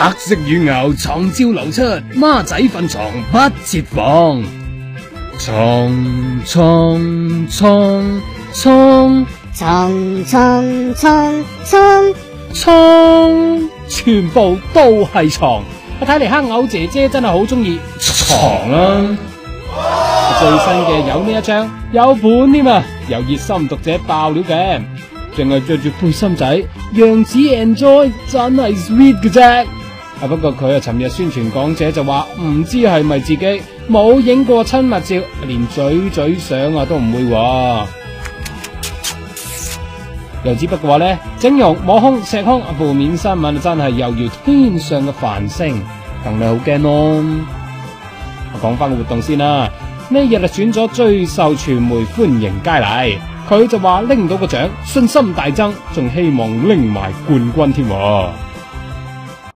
黑色乳牛床照流出，孖仔瞓床不設防。床，全部都係床。睇嚟黑牛姐姐真係好中意床啦。最新嘅有呢一張，有本添啊，有熱心讀者爆料嘅，淨係着住背心仔，樣子 enjoy 真係 sweet 嘅啫。不過佢尋日宣傳港姐就話唔知係咪自己冇影過親密照，連嘴相都唔會喎。又只不過話呢，整容、摸胸、石胸負面新聞真係猶如天上嘅繁星，戥你好驚咯。我講翻個活動先啦，呢日就選咗最受傳媒歡迎佳麗，佢就話拎到個獎，信心大增，仲希望拎埋冠軍添。